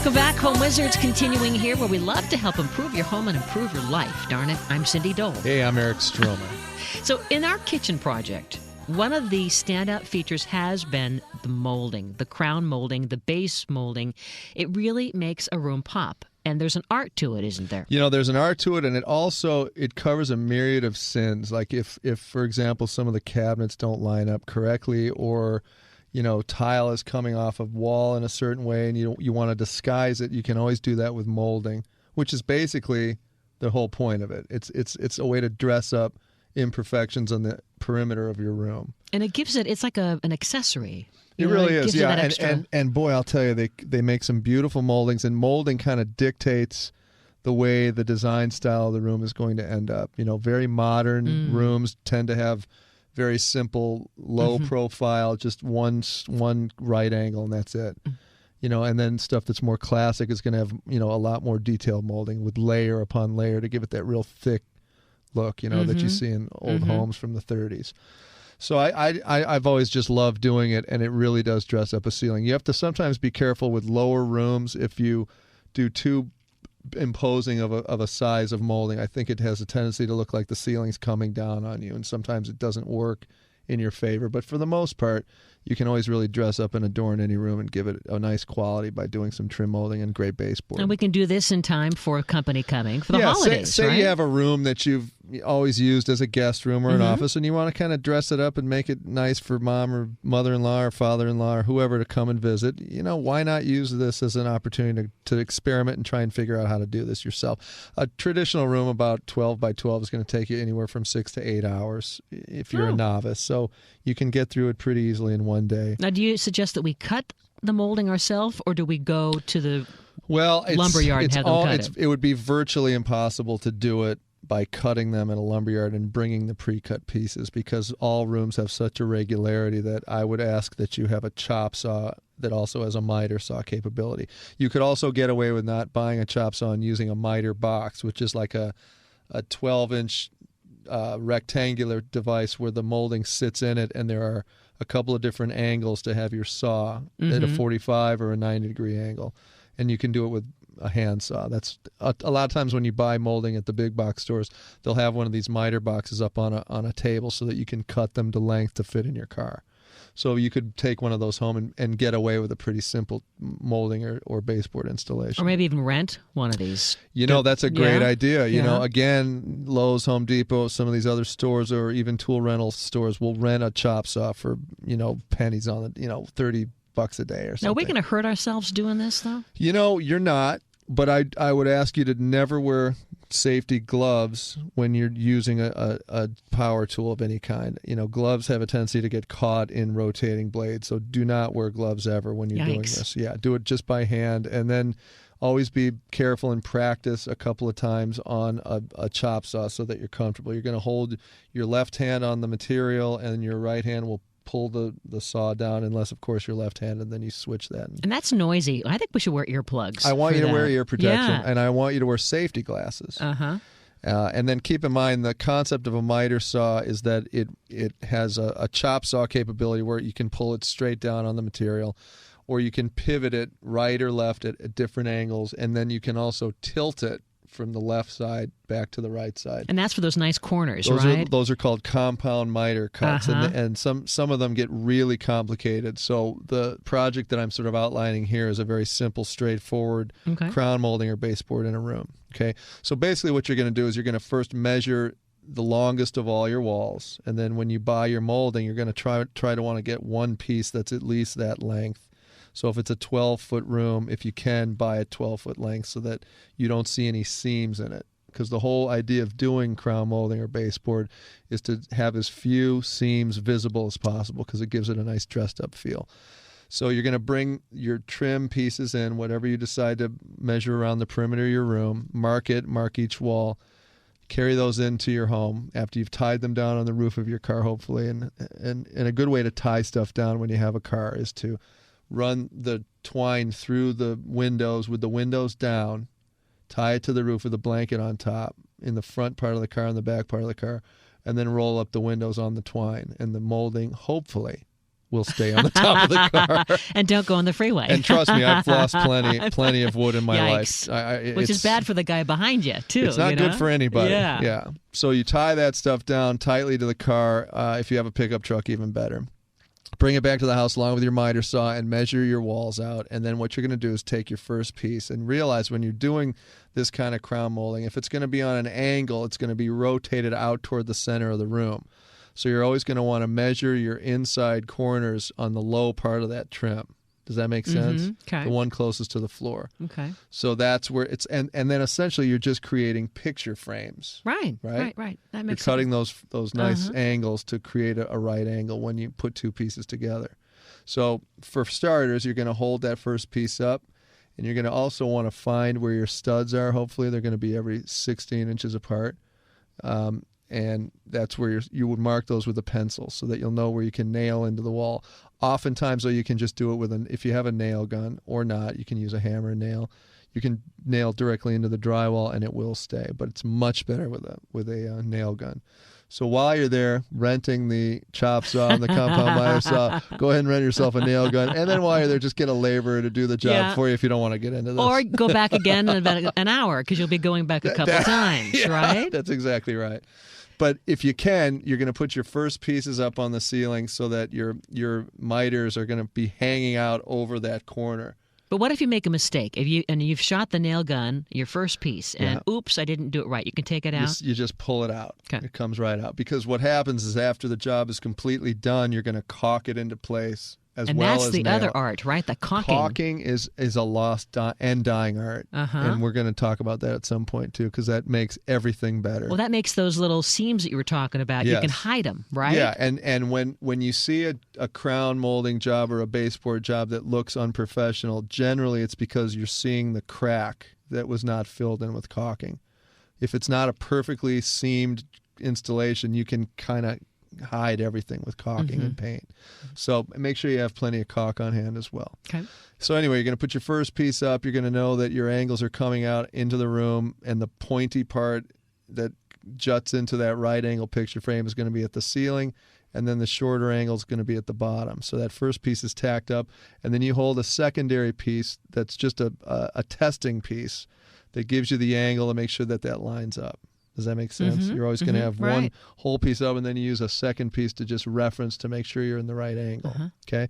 Welcome back, Home Wizards, continuing here where we love to help improve your home and improve your life. Darn it, I'm Cindy Dole. Hey, I'm Eric Stromer. So in our kitchen project, one of the standout features has been the molding, the crown molding, the base molding. It really makes a room pop. And there's an art to it, isn't there? You know, there's an art to it, and it covers a myriad of sins. Like if for example, some of the cabinets don't line up correctly, or tile is coming off a wall in a certain way, and you want to disguise it, you can always do that with molding, which is basically the whole point of it. It's a way to dress up imperfections on the perimeter of your room. And it gives it's like an accessory. It really is, yeah. And boy, I'll tell you, they make some beautiful moldings, and molding kind of dictates the way the design style of the room is going to end up. Very modern rooms tend to have very simple, low profile, just one right angle, and that's it. And then stuff that's more classic is going to have a lot more detailed molding with layer upon layer to give it that real thick look, that you see in old homes from the 30s. So I've always just loved doing it, and it really does dress up a ceiling. You have to sometimes be careful with lower rooms if you do too imposing of a size of molding. I think it has a tendency to look like the ceiling's coming down on you, and sometimes it doesn't work in your favor. But for the most part, you can always really dress up and adorn any room and give it a nice quality by doing some trim molding and great baseboard. And we can do this in time for company coming for the holidays, say right? you have a room that you've always used as a guest room or an office, and you want to kind of dress it up and make it nice for mom or mother-in-law or father-in-law or whoever to come and visit. Why not use this as an opportunity to experiment and try and figure out how to do this yourself? A traditional room about 12 by 12 is going to take you anywhere from 6 to 8 hours if you're a novice. So you can get through it pretty easily in one day. Now, do you suggest that we cut the molding ourselves, or do we go to the lumberyard and have them cut it? It would be virtually impossible to do it by cutting them at a lumberyard and bringing the pre-cut pieces, because all rooms have such irregularity that I would ask that you have a chop saw that also has a miter saw capability. You could also get away with not buying a chop saw and using a miter box, which is like a 12-inch rectangular device where the molding sits in it, and there are a couple of different angles to have your saw at a 45 or a 90-degree angle. And you can do it with a hand saw. That's a lot of times when you buy molding at the big box stores, they'll have one of these miter boxes up on a table so that you can cut them to length to fit in your car. So you could take one of those home and get away with a pretty simple molding or baseboard installation. Or maybe even rent one of these. That's a great idea. Again, Lowe's, Home Depot, some of these other stores, or even tool rental stores will rent a chop saw for, pennies on it, $30 a day or something. Now, are we going to hurt ourselves doing this, though? You're not, but I would ask you to never wear safety gloves when you're using a power tool of any kind. Gloves have a tendency to get caught in rotating blades, so do not wear gloves ever when you're doing this. Yeah, do it just by hand, and then always be careful and practice a couple of times on a chop saw so that you're comfortable. You're going to hold your left hand on the material, and your right hand will pull the saw down, unless, of course, you're left-handed, then you switch that. And that's noisy. I think we should wear earplugs. I want you to wear ear protection, and I want you to wear safety glasses. And then keep in mind the concept of a miter saw is that it has a chop saw capability where you can pull it straight down on the material, or you can pivot it right or left at different angles, and then you can also tilt it from the left side back to the right side. And that's for those nice corners, right? Those are called compound miter cuts, and some of them get really complicated. So the project that I'm sort of outlining here is a very simple, straightforward crown molding or baseboard in a room. Okay, so basically what you're going to do is you're going to first measure the longest of all your walls, and then when you buy your molding, you're going to try to want to get one piece that's at least that length. So if it's a 12-foot room, if you can, buy a 12-foot length so that you don't see any seams in it. Because the whole idea of doing crown molding or baseboard is to have as few seams visible as possible, because it gives it a nice dressed-up feel. So you're going to bring your trim pieces in, whatever you decide to measure around the perimeter of your room, mark each wall, carry those into your home after you've tied them down on the roof of your car, hopefully. And a good way to tie stuff down when you have a car is to run the twine through the windows with the windows down, tie it to the roof with a blanket on top in the front part of the car and the back part of the car, and then roll up the windows on the twine. And the molding, hopefully, will stay on the top of the car. And don't go on the freeway. And trust me, I've lost plenty of wood in my life. Which is bad for the guy behind you, too. It's not good for anybody. Yeah. So you tie that stuff down tightly to the car. If you have a pickup truck, even better. Bring it back to the house along with your miter saw and measure your walls out. And then what you're going to do is take your first piece and realize when you're doing this kind of crown molding, if it's going to be on an angle, it's going to be rotated out toward the center of the room. So you're always going to want to measure your inside corners on the low part of that trim. Does that make sense? Okay. The one closest to the floor. Okay. So that's where it's, and then essentially you're just creating picture frames. Right. That makes sense. You're cutting those nice angles to create a right angle when you put two pieces together. So for starters, you're going to hold that first piece up, and you're going to also want to find where your studs are. Hopefully they're going to be every 16 inches apart. And that's where you would mark those with a pencil so that you'll know where you can nail into the wall. Oftentimes, though, you can just do it with if you have a nail gun or not, you can use a hammer and nail. You can nail directly into the drywall and it will stay, but it's much better with a nail gun. So while you're there renting the chop saw and the compound miter saw, go ahead and rent yourself a nail gun. And then while you're there, just get a laborer to do the job for you if you don't want to get into this. Or go back again in about an hour because you'll be going back a couple times, right? That's exactly right. But if you can, you're going to put your first pieces up on the ceiling so that your miters are going to be hanging out over that corner. But what if you make a mistake? You've shot the nail gun, your first piece, and oops, I didn't do it right. You can take it out? You just pull it out. Okay. It comes right out. Because what happens is after the job is completely done, you're going to caulk it into place as well as nail. And that's the other art, right? The caulking. Caulking is a lost and dying art. And we're going to talk about that at some point, too, because that makes everything better. Well, that makes those little seams that you were talking about, you can hide them, right? Yeah, and when you see a crown molding job or a baseboard job that looks unprofessional, generally it's because you're seeing the crack that was not filled in with caulking. If it's not a perfectly seamed installation, you can kind of hide everything with caulking and paint. So make sure you have plenty of caulk on hand as well. Okay. So anyway, you're going to put your first piece up. You're going to know that your angles are coming out into the room, and the pointy part that juts into that right angle picture frame is going to be at the ceiling, and then the shorter angle is going to be at the bottom. So that first piece is tacked up, and then you hold a secondary piece that's just a testing piece that gives you the angle to make sure that lines up. Does that make sense? You're always going to have one whole piece up, and then you use a second piece to just reference to make sure you're in the right angle. Okay.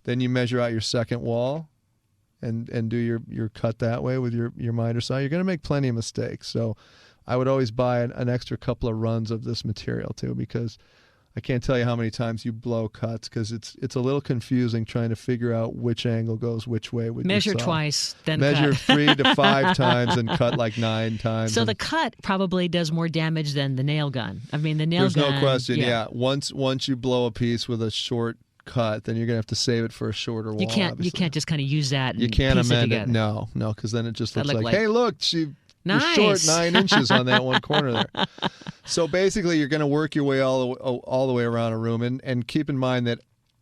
Then you measure out your second wall and do your cut that way with your miter saw. You're going to make plenty of mistakes. So I would always buy an extra couple of runs of this material too, because I can't tell you how many times you blow cuts because it's a little confusing trying to figure out which angle goes which way with measure your saw. Twice, then measure cut. 3 to 5 times and cut like 9 times. So the cut probably does more damage than the nail gun. I mean, the nail There's gun. no question. Yeah. Once you blow a piece with a short cut, then you're gonna have to save it for a shorter wall. You can't obviously. just kind of use that. And you can't piece amend it. No, because then it just looks look like, hey, look, she. Nice. You're short 9 inches on that one corner there. So basically, you're going to work your way all the way around a room, and keep in mind that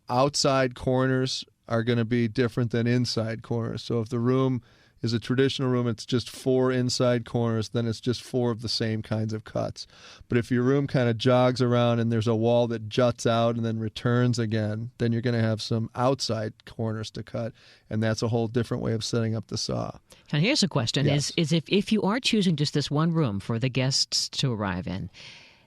outside corners are going to be different than inside corners. So if the room is a traditional room, it's just 4 inside corners, then it's just 4 of the same kinds of cuts. But if your room kind of jogs around and there's a wall that juts out and then returns again, then you're going to have some outside corners to cut, and that's a whole different way of setting up the saw. Now here's a question: is if you are choosing just this one room for the guests to arrive in,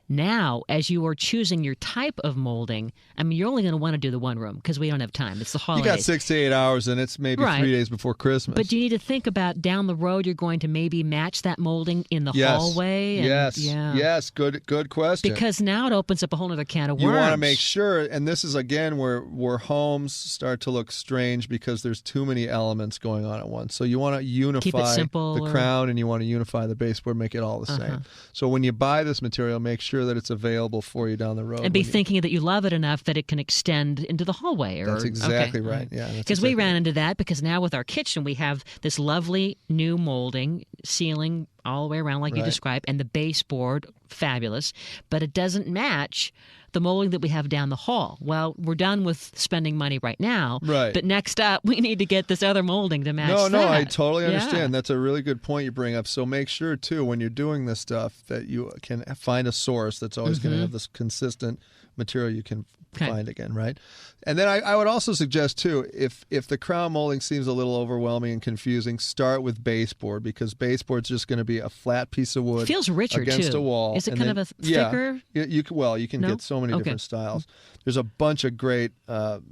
now as you are choosing your type of molding, I mean, you're only going to want to do the one room because we don't have time. It's the holidays. You got 6 to 8 hours, and it's maybe 3 days before Christmas. But you need to think about down the road. You're going to maybe match that molding in the hallway. Yes. Good question. Because now it opens up a whole other can of worms. You want to make sure, and this is again where homes start to look strange because there's too many elements going on at once. So you want to unify the crown, and you want to unify the baseboard, make it all the same. So when you buy this material, make sure that it's available for you down the road. And be thinking that you love it enough that it can extend into the hallway. That's exactly right. Yeah, because we ran into that because now with our kitchen, we have this lovely new molding, ceiling all the way around like you described, and the baseboard, fabulous, but it doesn't match the molding that we have down the hall. Well, we're done with spending money right now, but next up, we need to get this other molding to match that. No, I totally understand. That's a really good point you bring up. So make sure, too, when you're doing this stuff, that you can find a source that's always going to have this consistent material you can find again, right? And then I would also suggest too, if the crown molding seems a little overwhelming and confusing, start with baseboard, because baseboard's just going to be a flat piece of wood. It feels richer against too. A wall. Is it kind of a thicker? Yeah, you can get so many different styles. There's a bunch of great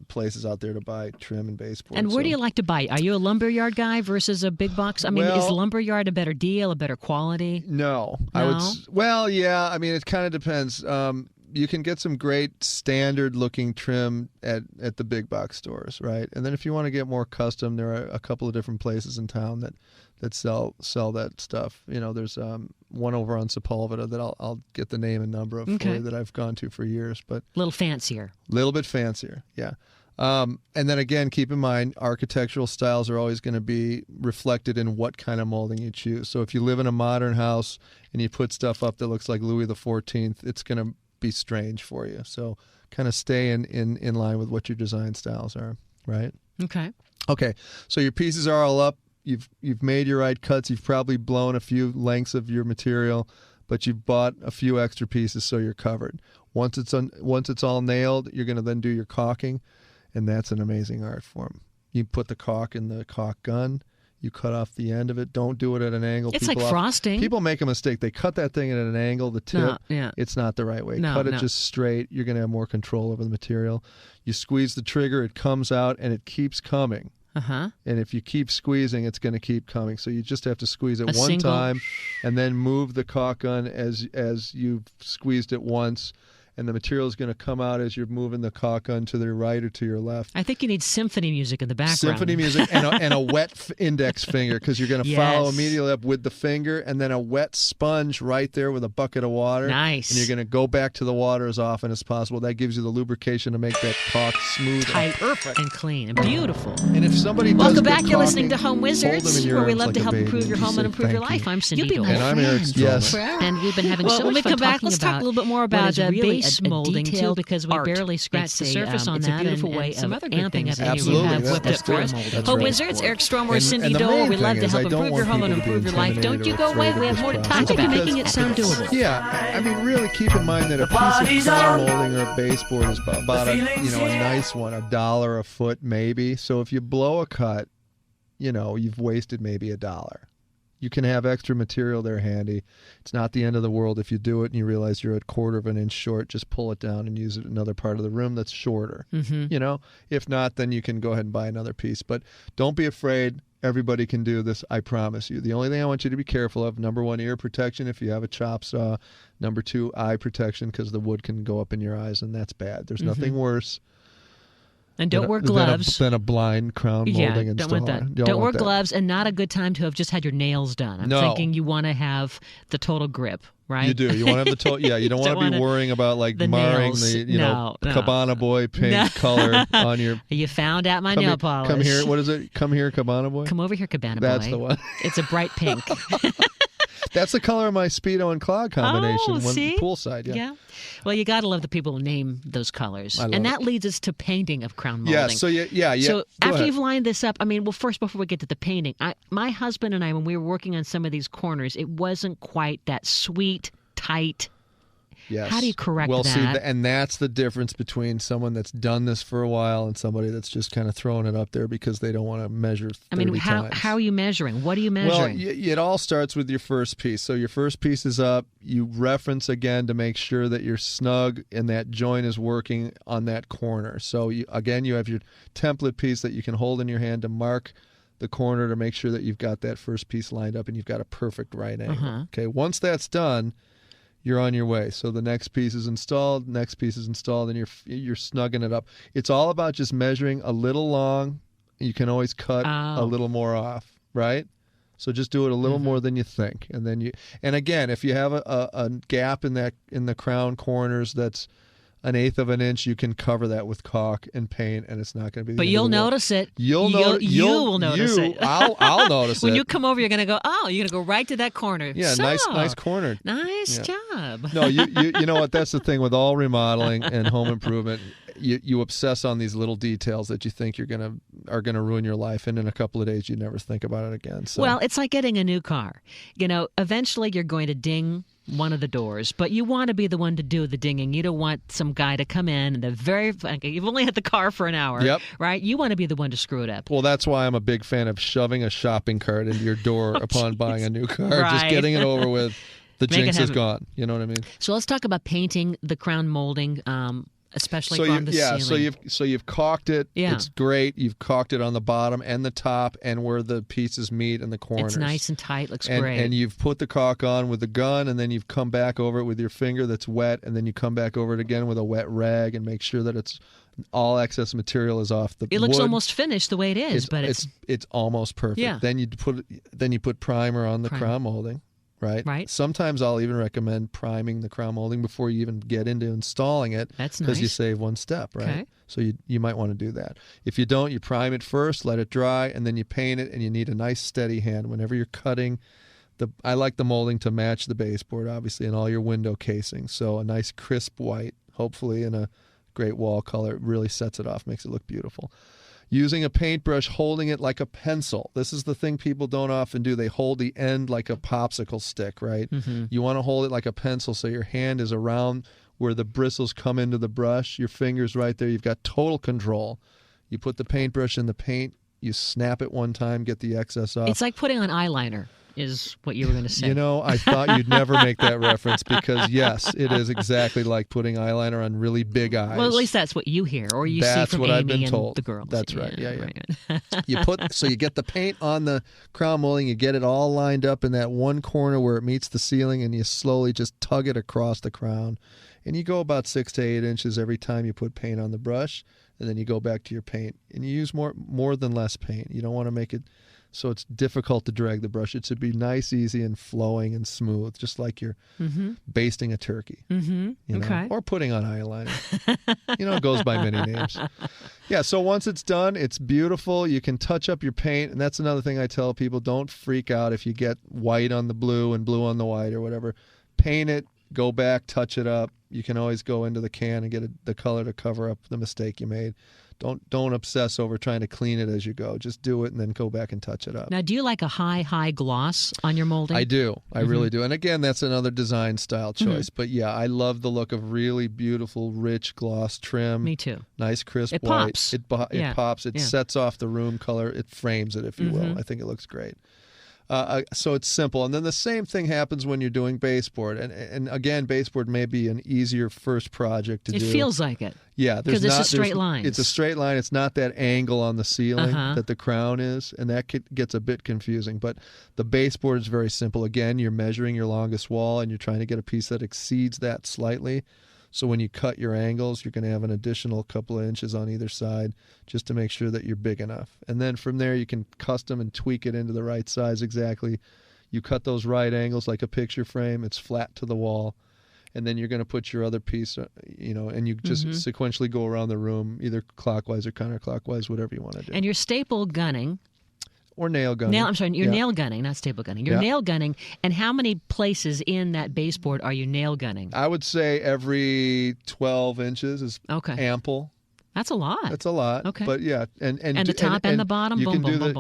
places out there to buy trim and baseboard. And where do you like to buy? Are you a lumberyard guy versus a big box? I mean, is lumberyard a better deal, a better quality? No, I would. Well, yeah. I mean, it kind of depends. You can get some great standard-looking trim at the big box stores, right? And then if you want to get more custom, there are a couple of different places in town that sell that stuff. You know, there's one over on Sepulveda that I'll get the name and number of for you that I've gone to for years, but a little fancier. A little bit fancier, yeah. And then again, keep in mind, architectural styles are always going to be reflected in what kind of molding you choose. So if you live in a modern house and you put stuff up that looks like Louis XIV, it's going to be strange for you. So kind of stay in line with what your design styles are, right? Okay. So your pieces are all up. You've made your right cuts. You've probably blown a few lengths of your material, but you've bought a few extra pieces, so you're covered. Once it's all nailed, you're going to then do your caulking, and that's an amazing art form. You put the caulk in the caulk gun. You cut off the end of it. Don't do it at an angle. It's like frosting. People make a mistake. They cut that thing at an angle, the tip. It's not the right way. Cut it just straight. You're going to have more control over the material. You squeeze the trigger. It comes out, and it keeps coming. And if you keep squeezing, it's going to keep coming. So you just have to squeeze it one time and then move the caulk gun as you've squeezed it once. And the material is going to come out as you're moving the caulk gun to the right or to your left. I think you need symphony music in the background. Symphony music and a wet index finger, because you're going to follow immediately up with the finger, and then a wet sponge right there with a bucket of water. Nice. And you're going to go back to the water as often as possible. That gives you the lubrication to make that caulk smooth, tight, perfect, and clean, and beautiful. And if somebody welcome back, you're listening to Home Wizards, where we love to help improve your home and improve your life. I'm Cindy Dole. And I'm Eric. Yes. And we've been having so much fun talking about. Let's talk a little bit more about base molding too, because we barely scratched the surface on that. It's a beautiful way of some other amping up that you have whipped up for us. Home Wizards, Eric Stromer, Cindy Dole. We love to help improve your home and improve your life. Don't you go away. We have more to talk about. You're making it sound doable. Yeah, I mean, really keep in mind that a piece of crown molding or a baseboard is about a nice one, $1 a foot maybe. So if you blow a cut, you've wasted maybe $1. You can have extra material there handy. It's not the end of the world if you do it and you realize you're a 1/4 of an inch short. Just pull it down and use it in another part of the room that's shorter. If not, then you can go ahead and buy another piece. But don't be afraid. Everybody can do this, I promise you. The only thing I want you to be careful of, number 1, ear protection if you have a chop saw. Number 2, eye protection, because the wood can go up in your eyes, and that's bad. There's nothing worse. And don't wear gloves. Than a blind crown molding installer. Don't want that. Don't wear gloves, and not a good time to have just had your nails done. I'm thinking you want to have the total grip, right? You do. You want to have the total. Yeah, you don't want to be worrying about marring the Cabana Boy pink color on your. You found out my nail polish. Come here. What is it? Come here, Cabana Boy. Come over here, Cabana Boy. That's the one. It's a bright pink. That's the color of my Speedo and clog combination. Poolside, yeah. Well, you got to love the people who name those colors. And that leads us to painting of crown molding. Yeah, So after you've lined this up, first, before we get to the painting, my husband and I, when we were working on some of these corners, it wasn't quite that sweet, tight. Yes. How do you correct that? Well, see, and that's the difference between someone that's done this for a while and somebody that's just kind of throwing it up there because they don't want to measure 30 times. How are you measuring? What are you measuring? Well, it all starts with your first piece. So your first piece is up. You reference again to make sure that you're snug and that joint is working on that corner. So, you have your template piece that you can hold in your hand to mark the corner to make sure that you've got that first piece lined up and you've got a perfect right angle. Okay, once that's done, you're on your way. So the next piece is installed, and you're snugging it up. It's all about just measuring a little long. You can always cut a little more off, right? So just do it a little more than you think. And again, if you have a gap in the crown corners that's 1/8 of an inch, you can cover that with caulk and paint, and it's not going to be. But you'll notice it. You will notice it. I'll notice it. When you come over, you're going to go. Oh, you're going to go right to that corner. Yeah, nice corner. Nice job. No, you know what? That's the thing with all remodeling and home improvement. you obsess on these little details that you think are gonna ruin your life, and in a couple of days you never think about it again. So. Well, it's like getting a new car. Eventually you're going to ding one of the doors, but you want to be the one to do the dinging. You don't want some guy to come in and you've only had the car for an hour, yep. right? You want to be the one to screw it up. Well, that's why I'm a big fan of shoving a shopping cart into your door upon buying a new car, right. Just getting it over with. The jinx is gone. You know what I mean? So let's talk about painting the crown molding. Especially from the ceiling. So you've caulked it. Yeah. It's great. You've caulked it on the bottom and the top and where the pieces meet and the corners. It's nice and tight. Looks great. And you've put the caulk on with the gun, and then you've come back over it with your finger that's wet, and then you come back over it again with a wet rag and make sure that it's all excess material is off the wood. It looks almost finished the way it is, but it's almost perfect. Yeah. Then you put primer on the crown molding. Right. Sometimes I'll even recommend priming the crown molding before you even get into installing it. That's nice. Because you save one step, right? Okay. So you might want to do that. If you don't, you prime it first, let it dry, and then you paint it, and you need a nice steady hand whenever you're cutting. I like the molding to match the baseboard, obviously, and all your window casings. So a nice crisp white, hopefully in a great wall color, really sets it off, makes it look beautiful. Using a paintbrush, holding it like a pencil. This is the thing people don't often do. They hold the end like a popsicle stick, right? Mm-hmm. You want to hold it like a pencil so your hand is around where the bristles come into the brush. Your finger's right there. You've got total control. You put the paintbrush in the paint. You snap it one time, get the excess off. It's like putting on eyeliner. Is what you were going to say. I thought you'd never make that reference because, yes, it is exactly like putting eyeliner on really big eyes. Well, at least that's what you hear or you see from what Amy I've been and told. the girls. That's right. Yeah. Right. So you get the paint on the crown molding, you get it all lined up in that one corner where it meets the ceiling, and you slowly just tug it across the crown. And you go about 6 to 8 inches every time you put paint on the brush, and then you go back to your paint. And you use more than less paint. You don't want to make it so it's difficult to drag the brush. It should be nice, easy, and flowing and smooth, just like you're basting a turkey. Mm-hmm. Okay. Or putting on eyeliner. It goes by many names. Yeah, so once it's done, it's beautiful. You can touch up your paint, and that's another thing I tell people. Don't freak out if you get white on the blue and blue on the white or whatever. Paint it, go back, touch it up. You can always go into the can and get the color to cover up the mistake you made. Don't obsess over trying to clean it as you go. Just do it and then go back and touch it up. Now, do you like a high gloss on your molding? I do. I really do. And again, that's another design style choice. But yeah, I love the look of really beautiful, rich gloss trim. Me too. Nice, crisp it white. Pops. It pops. It sets off the room color. It frames it, if you will. I think it looks great. So it's simple. And then the same thing happens when you're doing baseboard. And again, baseboard may be an easier first project to do. It feels like it. Yeah. Because it's a straight line. It's a straight line. It's not that angle on the ceiling that the crown is. And that gets a bit confusing. But the baseboard is very simple. Again, you're measuring your longest wall, and you're trying to get a piece that exceeds that slightly. So when you cut your angles, you're going to have an additional couple of inches on either side just to make sure that you're big enough. And then from there, you can custom and tweak it into the right size exactly. You cut those right angles like a picture frame. It's flat to the wall. And then you're going to put your other piece, and you just sequentially go around the room, either clockwise or counterclockwise, whatever you want to do. And your staple gunning. Or nail gunning. You're nail gunning, not staple gunning. You're nail gunning. And how many places in that baseboard are you nail gunning? I would say every 12 inches is ample. That's a lot. That's a lot. Okay. But yeah, and the top and the bottom.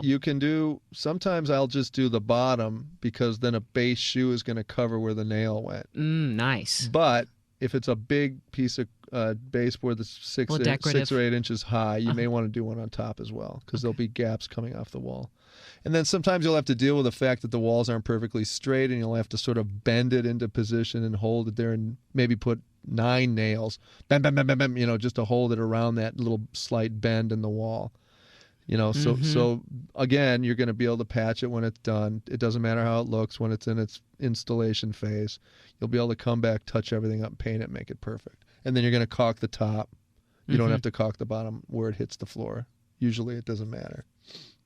You can do. Sometimes I'll just do the bottom because then a base shoe is going to cover where the nail went. Nice. But if it's a big piece of baseboard that's 6 or 8 inches high, you may want to do one on top as well because there'll be gaps coming off the wall. And then sometimes you'll have to deal with the fact that the walls aren't perfectly straight, and you'll have to sort of bend it into position and hold it there, and maybe put 9 nails, bam, bam, bam, bam, bam, just to hold it around that little slight bend in the wall. So again, you're going to be able to patch it when it's done. It doesn't matter how it looks when it's in its installation phase. You'll be able to come back, touch everything up, paint it, make it perfect. And then you're going to caulk the top. You don't have to caulk the bottom where it hits the floor. Usually it doesn't matter.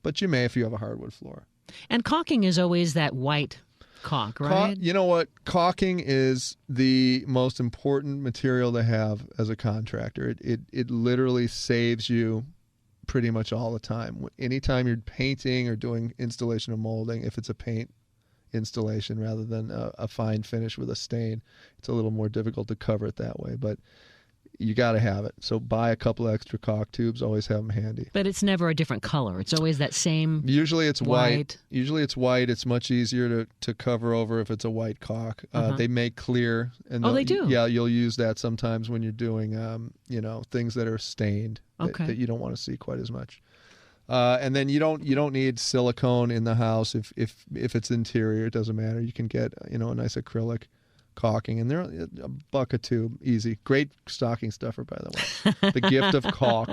But you may if you have a hardwood floor. And caulking is always that white caulk, right? You know what? Caulking is the most important material to have as a contractor. It literally saves you pretty much all the time. Anytime you're painting or doing installation of molding, if it's a paint installation rather than a fine finish with a stain, it's a little more difficult to cover it that way. But you got to have it. So buy a couple extra caulk tubes. Always have them handy. But it's never a different color. It's always that same. Usually it's white. Usually it's white. It's much easier to cover over if it's a white caulk. They make clear. And they do. Yeah, you'll use that sometimes when you're doing things that are stained that you don't want to see quite as much. And then you don't need silicone in the house if it's interior. It doesn't matter. You can get a nice acrylic caulking, and they're $1 a tube, easy. Great stocking stuffer, by the way. The gift of caulk.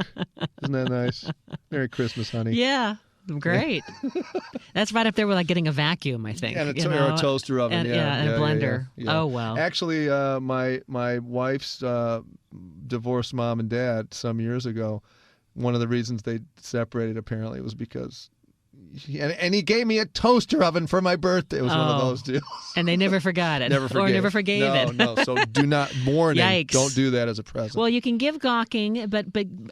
Isn't that nice? Merry Christmas, honey. Yeah. Great. That's right up there with like getting a vacuum, I think. And or a toaster oven. And a blender. Yeah. Oh, well. Actually, my wife's divorced mom and dad some years ago, one of the reasons they separated apparently was because he gave me a toaster oven for my birthday. It was one of those deals. And they never forgot it. Or never forgave it. No. So do not warning. Yikes. Don't do that as a present. Well, you can give caulking, but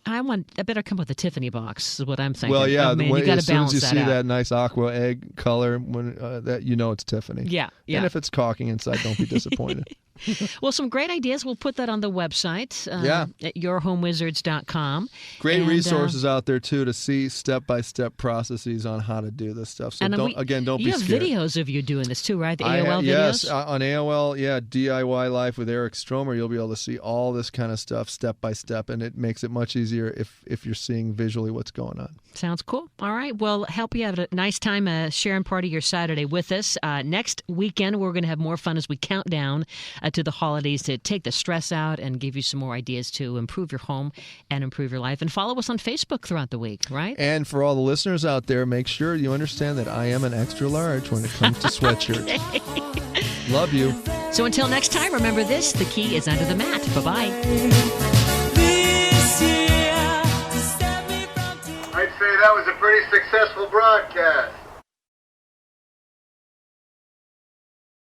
I better come with a Tiffany box is what I'm thinking. Well, yeah. You got as to balance that soon as you see out. that nice aqua egg color, when that it's Tiffany. Yeah. And if it's caulking inside, don't be disappointed. Well, some great ideas. We'll put that on the website at yourhomewizards.com. Great resources out there, too, to see step-by-step processes on how to do this stuff. So don't be scared. You have videos of you doing this, too, right? The AOL videos? Yes, on AOL, DIY Life with Eric Stromer, you'll be able to see all this kind of stuff step-by-step, and it makes it much easier if you're seeing visually what's going on. Sounds cool. All right. Well, help you have a nice time sharing part of your Saturday with us. Next weekend, we're going to have more fun as we count down to the holidays to take the stress out and give you some more ideas to improve your home and improve your life. And follow us on Facebook throughout the week, right? And for all the listeners out there, make sure you understand that I am an extra large when it comes to sweatshirts. Love you. So until next time, remember this, the key is under the mat. Bye-bye. I'd say that was a pretty successful broadcast.